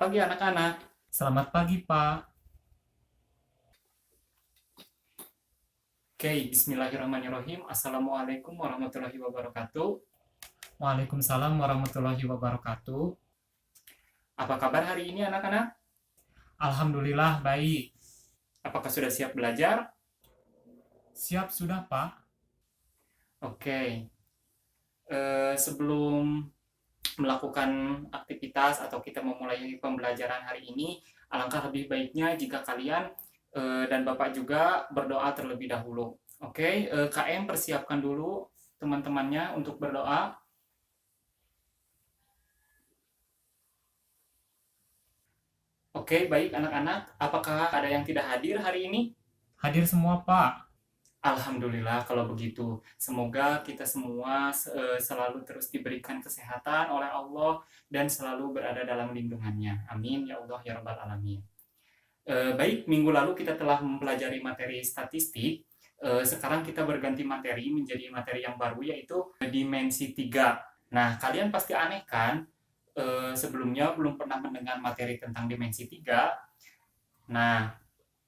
pagi anak-anak. Selamat pagi, Pak. Oke, bismillahirrahmanirrahim. Assalamualaikum warahmatullahi wabarakatuh. Waalaikumsalam warahmatullahi wabarakatuh. Apa kabar hari ini anak-anak? Alhamdulillah baik. Apakah sudah siap belajar? Siap sudah, Pak? Oke, sebelum melakukan aktivitas atau kita memulai pembelajaran hari ini, alangkah lebih baiknya jika kalian dan Bapak juga berdoa terlebih dahulu. Oke, KM persiapkan dulu teman-temannya untuk berdoa. Oke, baik anak-anak. Apakah ada yang tidak hadir hari ini? Hadir semua, Pak. Alhamdulillah kalau begitu. Semoga kita semua selalu terus diberikan kesehatan oleh Allah dan selalu berada dalam lindungannya. Amin ya Allah ya Rabbal Alamin. Baik, minggu lalu kita telah mempelajari materi statistik. Sekarang kita berganti materi menjadi materi yang baru, yaitu dimensi 3. Nah, kalian pasti aneh kan? Sebelumnya belum pernah mendengar materi tentang dimensi 3. Nah,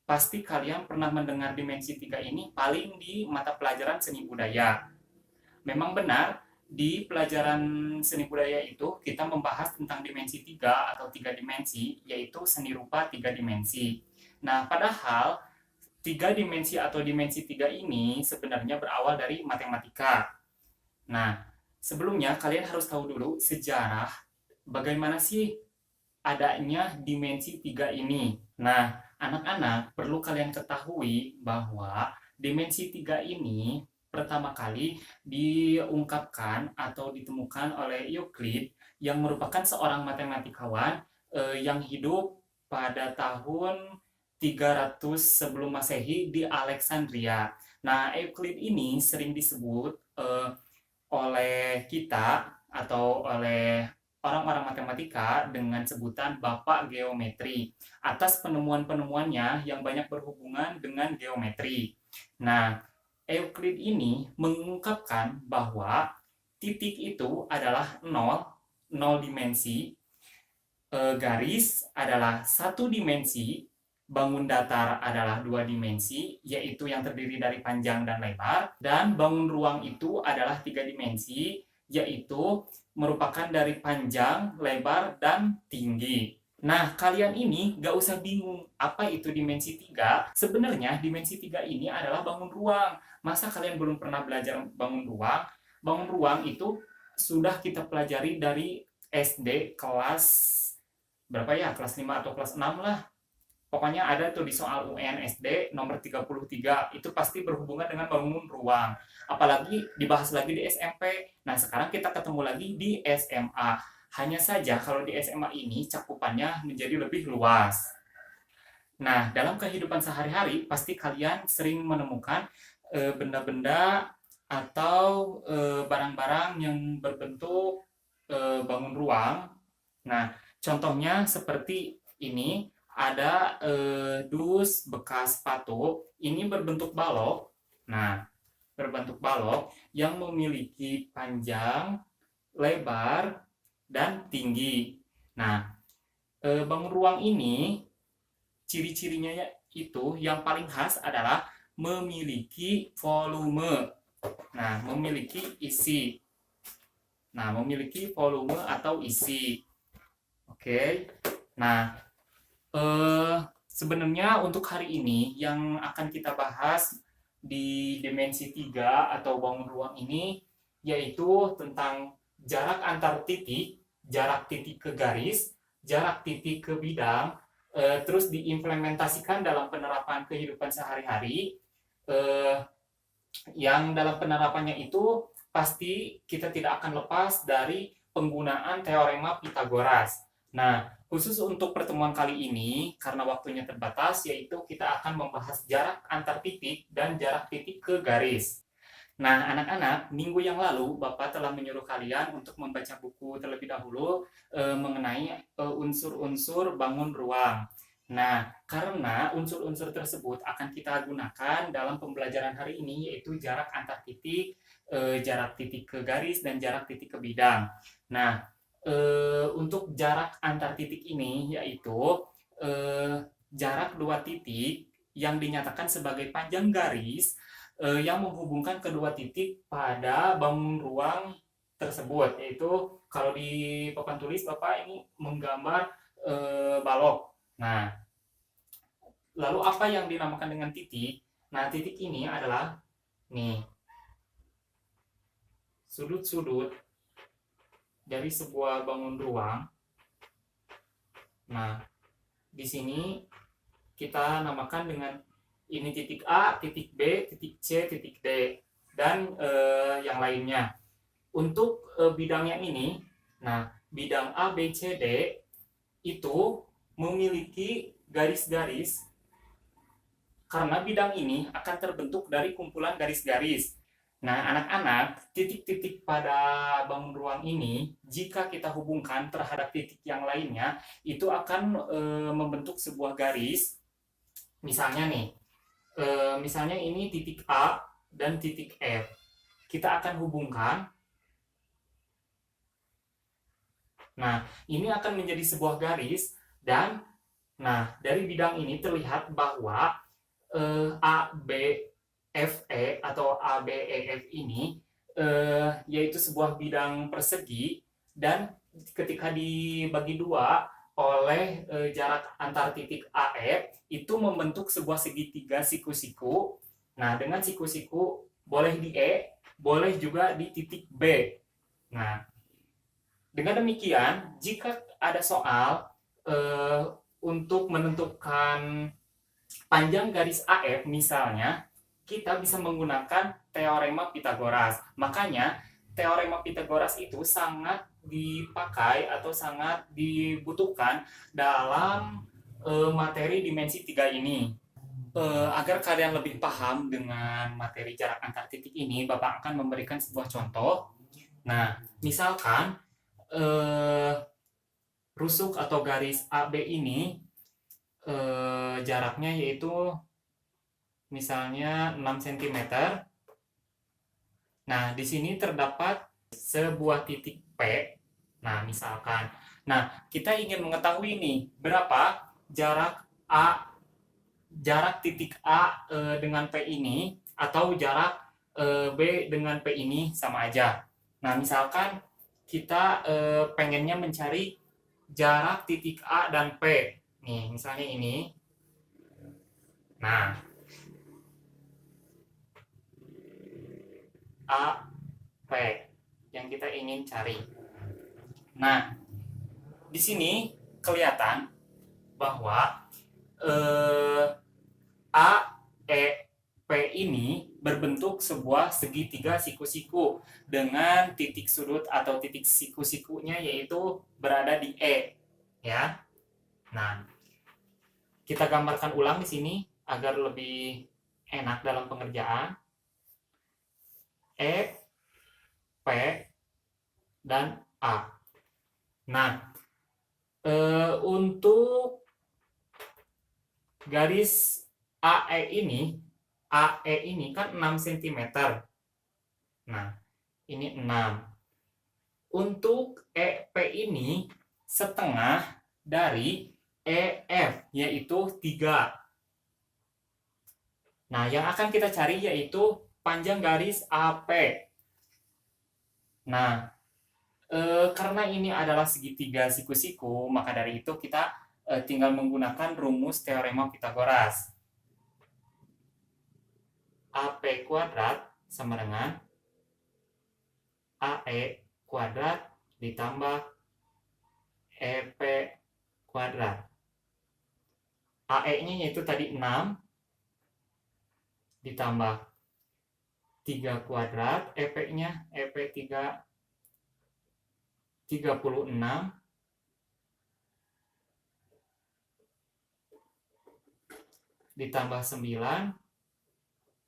pasti kalian pernah mendengar dimensi 3 ini paling di mata pelajaran seni budaya. Memang benar, di pelajaran seni budaya itu kita membahas tentang dimensi 3 atau 3 dimensi, yaitu seni rupa 3 dimensi. Nah, padahal 3 dimensi atau dimensi 3 ini sebenarnya berawal dari matematika. Nah, sebelumnya kalian harus tahu dulu sejarah bagaimana sih adanya dimensi 3 ini. Nah, anak-anak perlu kalian ketahui bahwa dimensi 3 ini pertama kali diungkapkan atau ditemukan oleh Euclid yang merupakan seorang matematikawan yang hidup pada tahun 300 sebelum Masehi di Alexandria. Nah, Euclid ini sering disebut oleh kita atau oleh orang-orang matematika dengan sebutan Bapak Geometri atas penemuan-penemuannya yang banyak berhubungan dengan geometri. Nah, Euclid ini mengungkapkan bahwa titik itu adalah 0, 0 dimensi, garis adalah 1 dimensi, bangun datar adalah 2 dimensi, yaitu yang terdiri dari panjang dan lebar, dan bangun ruang itu adalah 3 dimensi, yaitu merupakan dari panjang, lebar, dan tinggi. Nah, kalian ini gak usah bingung apa itu dimensi 3. Sebenarnya dimensi 3 ini adalah bangun ruang. Masa kalian belum pernah belajar bangun ruang? Bangun ruang itu sudah kita pelajari dari SD kelas berapa ya? Kelas 5 atau kelas 6 lah. Pokoknya ada tuh di soal UN SD nomor 33, itu pasti berhubungan dengan bangun ruang. Apalagi dibahas lagi di SMP. Nah, sekarang kita ketemu lagi di SMA. Hanya saja kalau di SMA ini cakupannya menjadi lebih luas. Nah, dalam kehidupan sehari-hari pasti kalian sering menemukan benda-benda atau barang-barang yang berbentuk bangun ruang. Nah, contohnya seperti ini, ada dus bekas sepatu, ini berbentuk balok. Nah, berbentuk balok yang memiliki panjang, lebar, dan tinggi. Nah, bangun ruang ini ciri-cirinya itu yang paling khas adalah memiliki volume. Nah, memiliki isi. Nah, memiliki volume atau isi. Oke. Nah, sebenarnya untuk hari ini yang akan kita bahas di dimensi 3 atau bangun ruang ini yaitu tentang jarak antar titik, jarak titik ke garis, jarak titik ke bidang, terus diimplementasikan dalam penerapan kehidupan sehari-hari. Yang dalam penerapannya itu pasti kita tidak akan lepas dari penggunaan teorema Pitagoras. Nah, khusus untuk pertemuan kali ini, karena waktunya terbatas, yaitu kita akan membahas jarak antar titik dan jarak titik ke garis. Nah, anak-anak, minggu yang lalu Bapak telah menyuruh kalian untuk membaca buku terlebih dahulu mengenai unsur-unsur bangun ruang. Nah, karena unsur-unsur tersebut akan kita gunakan dalam pembelajaran hari ini, yaitu jarak antar titik, jarak titik ke garis, dan jarak titik ke bidang. Nah, untuk jarak antar titik ini yaitu jarak dua titik yang dinyatakan sebagai panjang garis yang menghubungkan kedua titik pada bangun ruang tersebut, yaitu kalau di papan tulis Bapak ini menggambar balok. Nah, lalu apa yang dinamakan dengan titik? Nah, titik ini adalah nih sudut-sudut dari sebuah bangun ruang. Nah, di sini kita namakan dengan ini titik A, titik B, titik C, titik D, dan yang lainnya. Untuk bidang yang ini, nah bidang A, B, C, D itu memiliki garis-garis karena bidang ini akan terbentuk dari kumpulan garis-garis. Nah, anak-anak, titik-titik pada bangun ruang ini, jika kita hubungkan terhadap titik yang lainnya, itu akan membentuk sebuah garis. Misalnya nih, misalnya ini titik A dan titik F. Kita akan hubungkan. Nah, ini akan menjadi sebuah garis dan nah, dari bidang ini terlihat bahwa A, B, F, E atau A, B, E, F ini yaitu sebuah bidang persegi dan ketika dibagi dua oleh jarak antar titik A, F itu membentuk sebuah segitiga siku-siku. Nah, dengan siku-siku boleh di E, boleh juga di titik B. Nah, dengan demikian, jika ada soal untuk menentukan panjang garis AF misalnya, kita bisa menggunakan teorema Pitagoras. Makanya, teorema Pitagoras itu sangat dipakai atau sangat dibutuhkan dalam materi dimensi 3 ini. Agar kalian lebih paham dengan materi jarak antar titik ini, Bapak akan memberikan sebuah contoh. Nah, misalkan rusuk atau garis AB ini jaraknya yaitu misalnya 6 cm. Nah, di sini terdapat sebuah titik P. Nah, misalkan. Nah, kita ingin mengetahui nih berapa jarak titik A dengan P ini atau jarak B dengan P ini sama aja. Nah, misalkan kita pengennya mencari jarak titik A dan P. Nih, misalnya ini. Nah, A, P yang kita ingin cari. Nah, di sini kelihatan bahwa A, E, P ini berbentuk sebuah segitiga siku-siku dengan titik sudut atau titik siku-sikunya yaitu berada di E, ya. Nah, kita gambarkan ulang di sini agar lebih enak dalam pengerjaan. E, P, dan A. Nah, untuk garis AE ini kan 6 cm. Nah, ini 6. Untuk EP ini setengah dari EF, yaitu 3. Nah, yang akan kita cari yaitu panjang garis AP. Nah, karena ini adalah segitiga siku-siku, maka dari itu kita tinggal menggunakan rumus teorema Pitagoras. AP kuadrat sama dengan AE kuadrat ditambah EP kuadrat. AE-nya yaitu tadi 6 ditambah 3 kuadrat, EP-nya EP 3 36 ditambah 9,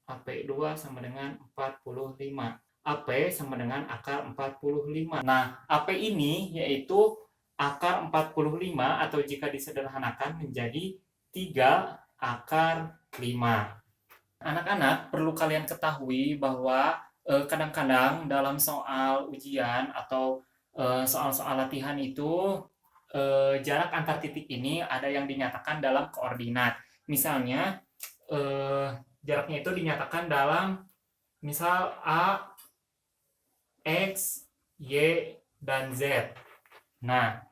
AP2 sama dengan 45. AP sama dengan akar 45. Nah, AP ini yaitu akar 45 atau jika disederhanakan menjadi 3 akar 5. Anak-anak, perlu kalian ketahui bahwa kadang-kadang dalam soal ujian atau soal-soal latihan itu jarak antar titik ini ada yang dinyatakan dalam koordinat. Misalnya jaraknya itu dinyatakan dalam misal A, X, Y, dan Z. Nah,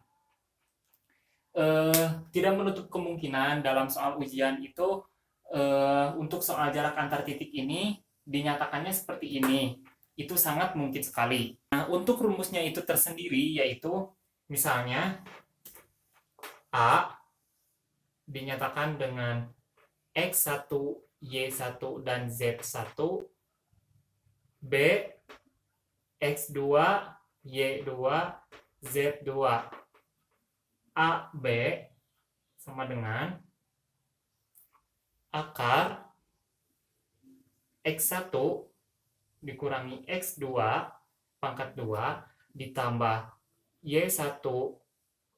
tidak menutup kemungkinan dalam soal ujian itu untuk soal jarak antar titik ini dinyatakannya seperti ini. Itu sangat mungkin sekali. Nah, untuk rumusnya itu tersendiri yaitu misalnya A dinyatakan dengan X1, Y1, dan Z1, B X2, Y2, Z2. A, B sama dengan akar X1 dikurangi X2 pangkat 2 ditambah Y1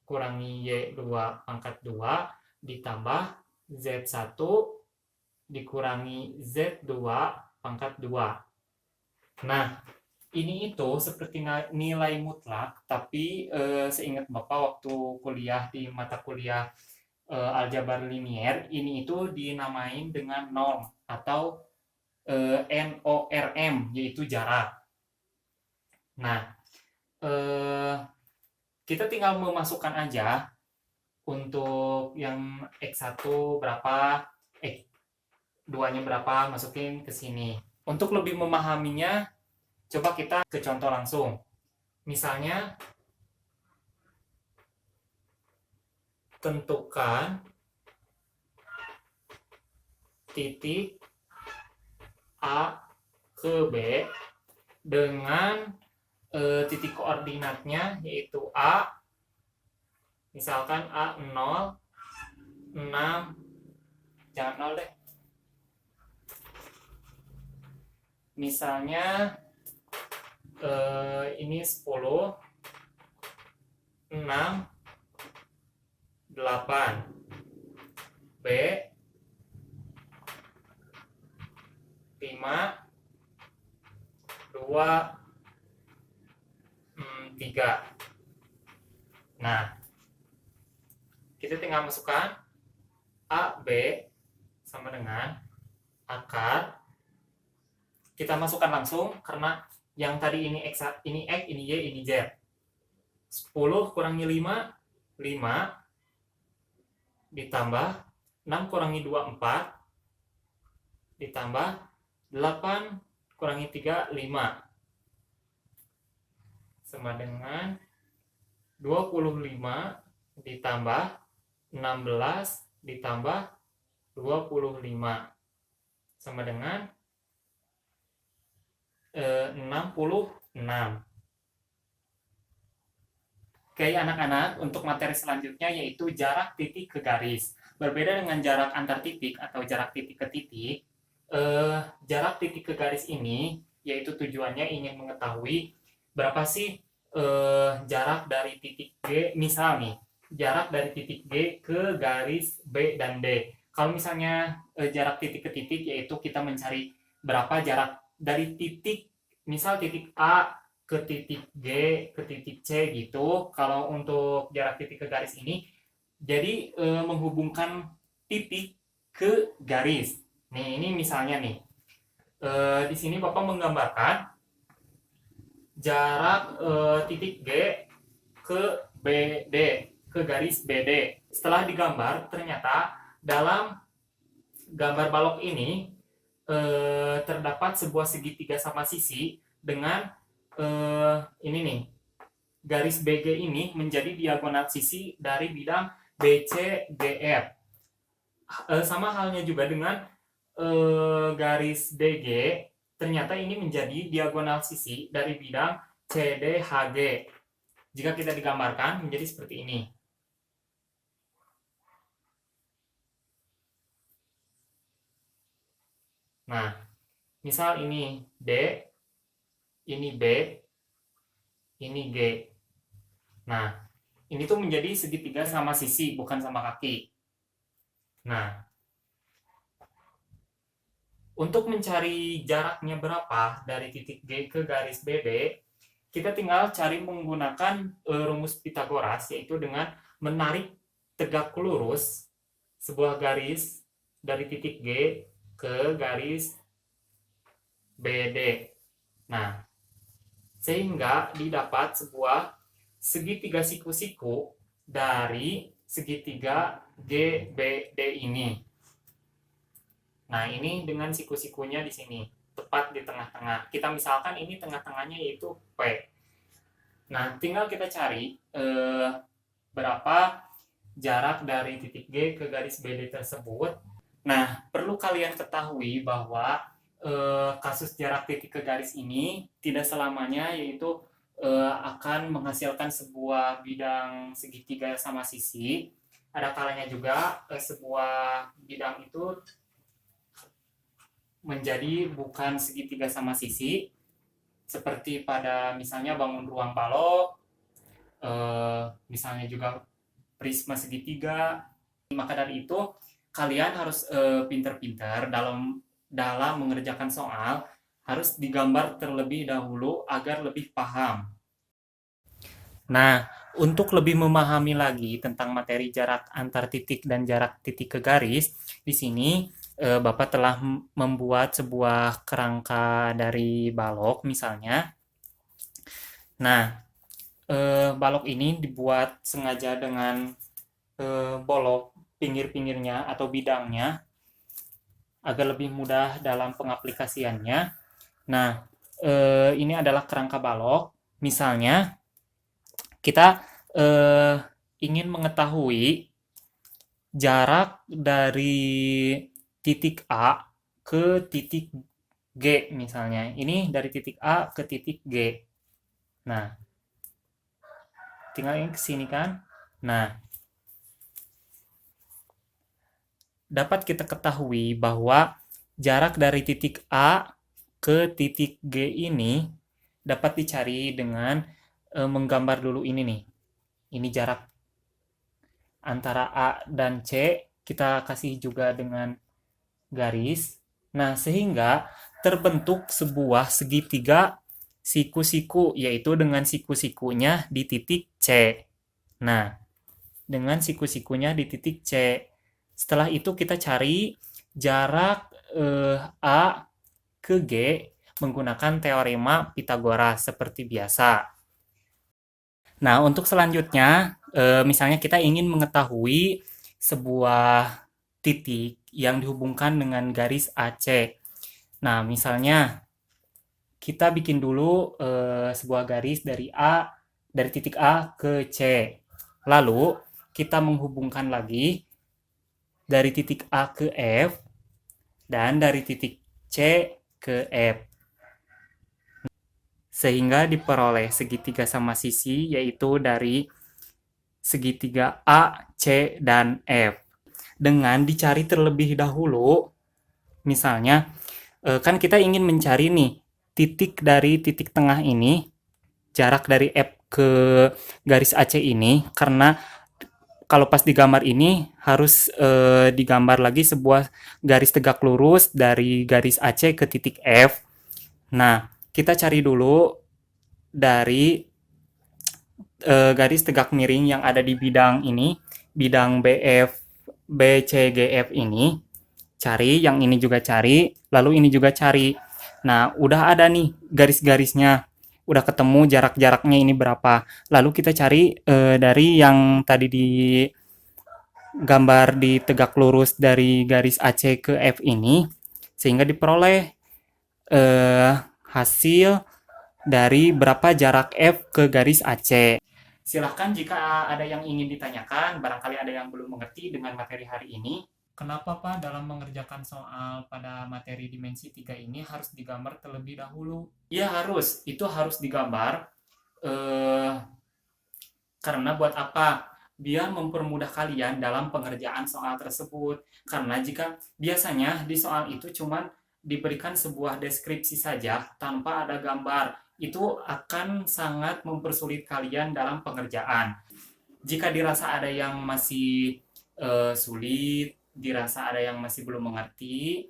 kurangi Y2 pangkat 2 ditambah Z1 dikurangi Z2 pangkat 2. Nah, ini itu seperti nilai mutlak, tapi seingat Bapak waktu kuliah di mata kuliah aljabar linier, ini itu dinamain dengan norm atau NORM, yaitu jarak. Nah, kita tinggal memasukkan aja untuk yang X1 berapa, X2-nya berapa, masukin ke sini. Untuk lebih memahaminya, coba kita ke contoh langsung. Misalnya, tentukan titik A ke B dengan titik koordinatnya yaitu A, misalkan A 0, 6, jangan 0 deh. Misalnya ini 10, 6, 8. B 5, 2, 3. Nah, kita tinggal masukkan A, B sama dengan akar. Kita masukkan langsung karena yang tadi ini X, ini X, ini Y, ini Z. 10 kurangi 5, 5. Ditambah 6 kurangi 2, 4. Ditambah 8 kurangi 3, 5. Sama dengan 25 ditambah 16 ditambah 25. Sama dengan 66. Oke anak-anak, untuk materi selanjutnya yaitu jarak titik ke garis. Berbeda dengan jarak antar titik atau jarak titik ke titik, jarak titik ke garis ini yaitu tujuannya ingin mengetahui berapa sih jarak dari titik G, misal nih, jarak dari titik G ke garis B dan D. Kalau misalnya jarak titik ke titik yaitu kita mencari berapa jarak dari titik, misal titik A ke titik G, ke titik C gitu. Kalau untuk jarak titik ke garis ini, jadi menghubungkan titik ke garis. Nih, ini misalnya nih. Di sini Bapak menggambarkan jarak titik G ke BD, ke garis BD. Setelah digambar, ternyata dalam gambar balok ini terdapat sebuah segitiga sama sisi dengan ini nih, garis BG ini menjadi diagonal sisi dari bidang BCDF. Sama halnya juga dengan garis DG, ternyata ini menjadi diagonal sisi dari bidang CDHG. Jika kita digambarkan menjadi seperti ini. Nah, misal ini D, ini B, ini G. Nah, ini tuh menjadi segitiga sama sisi, bukan sama kaki. Nah, untuk mencari jaraknya berapa dari titik G ke garis BD, kita tinggal cari menggunakan rumus Pitagoras, yaitu dengan menarik tegak lurus sebuah garis dari titik G ke garis BD. Nah, sehingga didapat sebuah segitiga siku-siku dari segitiga GBD ini. Nah, ini dengan siku-sikunya di sini, tepat di tengah-tengah. Kita misalkan ini tengah-tengahnya yaitu P. Nah, tinggal kita cari berapa jarak dari titik G ke garis BD tersebut. Nah, perlu kalian ketahui bahwa kasus jarak titik ke garis ini tidak selamanya yaitu akan menghasilkan sebuah bidang segitiga sama sisi. Ada kalanya juga sebuah bidang itu menjadi bukan segitiga sama sisi, seperti pada misalnya bangun ruang balok, misalnya juga prisma segitiga. Maka dari itu kalian harus pintar-pintar dalam mengerjakan soal, harus digambar terlebih dahulu agar lebih paham. Nah, untuk lebih memahami lagi tentang materi jarak antar titik dan jarak titik ke garis, di sini Bapak telah membuat sebuah kerangka dari balok misalnya. Nah, balok ini dibuat sengaja dengan bolok pinggir-pinggirnya atau bidangnya agar lebih mudah dalam pengaplikasiannya. Nah, ini adalah kerangka balok. Misalnya, kita ingin mengetahui jarak dari titik A ke titik G misalnya. Ini dari titik A ke titik G. Nah, tinggal ini ke sini kan. Nah, dapat kita ketahui bahwa jarak dari titik A ke titik G ini dapat dicari dengan menggambar dulu ini nih. Ini jarak antara A dan C, kita kasih juga dengan garis. Nah, sehingga terbentuk sebuah segitiga siku-siku, yaitu dengan siku-sikunya di titik C. Nah, dengan siku-sikunya di titik C. Setelah itu kita cari jarak A ke G menggunakan teorema Pitagoras seperti biasa. Nah, untuk selanjutnya, misalnya kita ingin mengetahui sebuah titik yang dihubungkan dengan garis AC. Nah, misalnya kita bikin dulu sebuah garis dari titik A ke C. Lalu kita menghubungkan lagi dari titik A ke F dan dari titik C ke F. Sehingga diperoleh segitiga sama sisi, yaitu dari segitiga A, C, dan F. Dengan dicari terlebih dahulu, misalnya, kan kita ingin mencari nih, titik dari titik tengah ini, jarak dari F ke garis AC ini, karena kalau pas digambar ini harus digambar lagi sebuah garis tegak lurus dari garis AC ke titik F. Nah, kita cari dulu dari garis tegak miring yang ada di bidang ini, bidang BF, BCGF ini. Cari, yang ini juga cari, lalu ini juga cari. Nah, udah ada nih garis-garisnya. Udah ketemu jarak-jaraknya ini berapa. Lalu kita cari dari yang tadi di gambar di tegak lurus dari garis AC ke F ini, sehingga diperoleh hasil dari berapa jarak F ke garis AC. Silahkan jika ada yang ingin ditanyakan, barangkali ada yang belum mengerti dengan materi hari ini. Kenapa Pak dalam mengerjakan soal pada materi dimensi 3 ini harus digambar terlebih dahulu? Ya harus, itu harus digambar. Karena buat apa? Biar mempermudah kalian dalam pengerjaan soal tersebut. Karena jika biasanya di soal itu cuma diberikan sebuah deskripsi saja tanpa ada gambar, itu akan sangat mempersulit kalian dalam pengerjaan. Jika dirasa ada yang masih sulit, dirasa ada yang masih belum mengerti,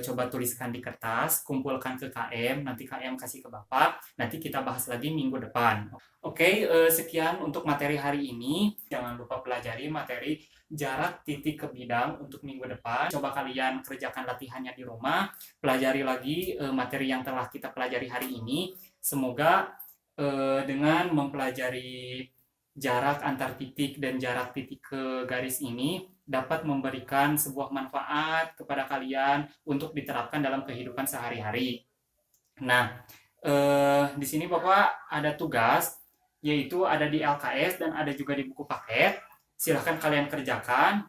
coba tuliskan di kertas, kumpulkan ke KM, nanti KM kasih ke Bapak, nanti kita bahas lagi minggu depan. Oke, sekian untuk materi hari ini. Jangan lupa pelajari materi jarak titik ke bidang untuk minggu depan. Coba kalian kerjakan latihannya di rumah, pelajari lagi materi yang telah kita pelajari hari ini. Semoga dengan mempelajari jarak antar titik dan jarak titik ke garis ini dapat memberikan sebuah manfaat kepada kalian untuk diterapkan dalam kehidupan sehari-hari. Nah, di sini Bapak ada tugas, yaitu ada di LKS dan ada juga di buku paket. Silahkan kalian kerjakan.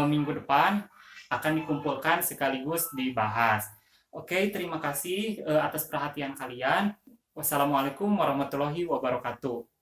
Minggu depan akan dikumpulkan sekaligus dibahas. Oke, terima kasih atas perhatian kalian. Wassalamualaikum warahmatullahi wabarakatuh.